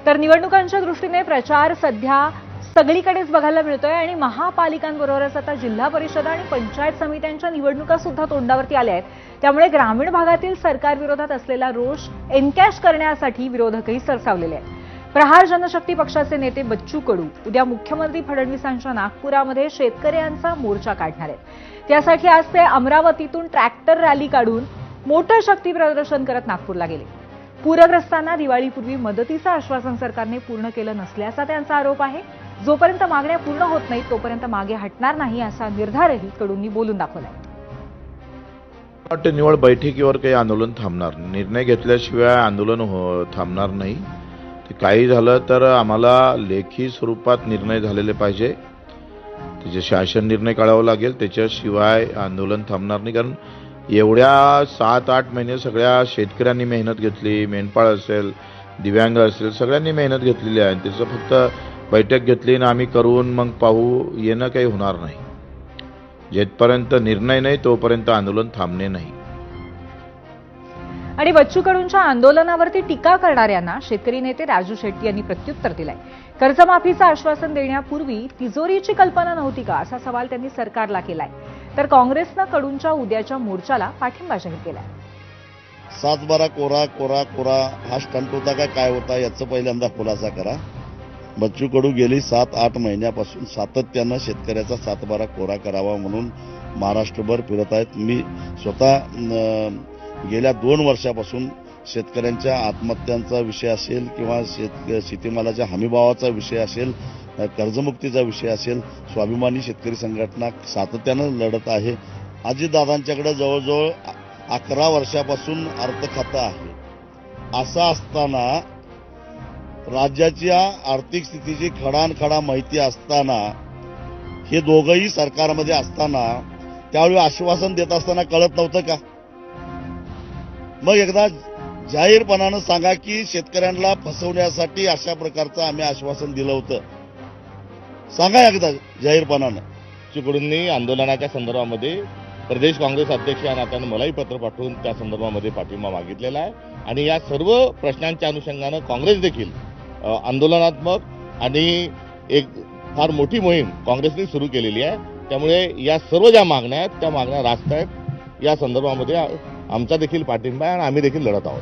तर निवडणुकांच्या दृष्टीने प्रचार सध्या सगळीकडेच बघायला मिळतोय आणि महापालिकांबरोबरच आता जिल्हा परिषद आणि पंचायत समित्यांच्या निवडणुका सुद्धा तोंडावरती आल्या आहेत। त्यामुळे ग्रामीण भागातील सरकारविरोधात असलेला रोष एनकॅश करण्यासाठी विरोधकही सरसावलेले आहेत। प्रहार जनशक्ती पक्षाचे नेते बच्चू कडू उद्या मुख्यमंत्री फडणवीसांच्या नागपुरामध्ये शेतकऱ्यांचा मोर्चा काढणार आहेत। त्यासाठी आज ते अमरावतीतून ट्रॅक्टर रॅली काढून मोठं शक्ती प्रदर्शन करत नागपूरला गेले। पूरग्रस्तांना दिवाळीपूर्वी मदतीचं आश्वासन सरकारने पूर्ण केलं नसल्याचा त्यांचा आरोप आहे। जोपर्यंत मागण्या पूर्ण होत नाहीत तोपर्यंत मागे हटणार नाही असा निर्धारही कडूंनी बोलून दाखवलाय। निवड बैठकीवर काही आंदोलन थांबणार, निर्णय घेतल्याशिवाय आंदोलन थांबणार नाही। ते काही झालं तर आम्हाला लेखी स्वरूपात निर्णय झालेले पाहिजे, त्याचे शासन निर्णय काढावा लागेल, त्याच्याशिवाय आंदोलन थांबणार नाही। कारण एवढ्या 7-8 महिने सगळ्या शेतकऱ्यांनी मेहनत घेतली, मेंढपाळ असेल, दिव्यांग असेल, सगळ्यांनी मेहनत घेतलेली आहे। त्याचं फक्त बैठक घेतली आणि आम्ही करून मग पाहू येणं काही होणार नाही। जेथपर्यंत निर्णय नाही तोपर्यंत आंदोलन थांबणे नाही। आणि बच्चू कडूंच्या आंदोलनावरती टीका करणाऱ्यांना शेतकरी नेते राजू शेट्टी यांनी प्रत्युत्तर दिलंय। कर्जमाफीचं आश्वासन देण्यापूर्वी तिजोरीची कल्पना नव्हती का असा सवाल त्यांनी सरकारला केलाय। तर काँग्रेसनं कडूंच्या उद्याच्या मोर्चाला पाठिंबा जाहीर केलाय। 7-12 कोरा कोरा कोरा हा स्टंट होता का काय होता याचं पहिल्यांदा खुलासा करा। बच्चू कडू गेली 7-8 महिन्यापासून सातत्यानं शेतकऱ्याचा 7-12 कोरा करावा म्हणून महाराष्ट्रभर फिरत आहेत। मी स्वतः गेल्या 2 वर्षापासून शेतकऱ्यांच्या आत्महत्यांचा विषय असेल किंवा शेतीमालाच्या हमीभावाचा विषय असेल, कर्जमुक्तीचा विषय असेल, स्वाभिमानी शेतकरी संघटना सातत्यानं लढत आहे। अजितदादांच्याकडे जवळजवळ 11 वर्षापासून अर्थ खातं आहे। असं असताना राज्याच्या आर्थिक स्थितीची खडानखडा माहिती असताना हे दोघंही सरकारमध्ये असताना त्यावेळी आश्वासन देत असताना कळत नव्हतं का? मग एकदा जाहीरपणानं सांगा की शेतकऱ्यांना फसवण्यासाठी अशा प्रकारचं आम्ही आश्वासन दिलं होतं, सांगा एकदा जाहीरपणानं। कडूंनी आंदोलनाच्या संदर्भामध्ये प्रदेश काँग्रेस अध्यक्ष या नात्यानं मलाही पत्र पाठवून त्या संदर्भामध्ये पाठिंबा मागितलेला आहे आणि या सर्व प्रश्नांच्या अनुषंगानं काँग्रेस देखील आंदोलनात्मक आणि एक फार मोठी मोहीम काँग्रेसने सुरू केलेली आहे। त्यामुळे या सर्व ज्या मागण्या आहेत त्या मागण्या रास्त आहेत। या संदर्भामध्ये आमचा देखील पाठिंबा आहे आणि आम्ही देखील लढत आहोत।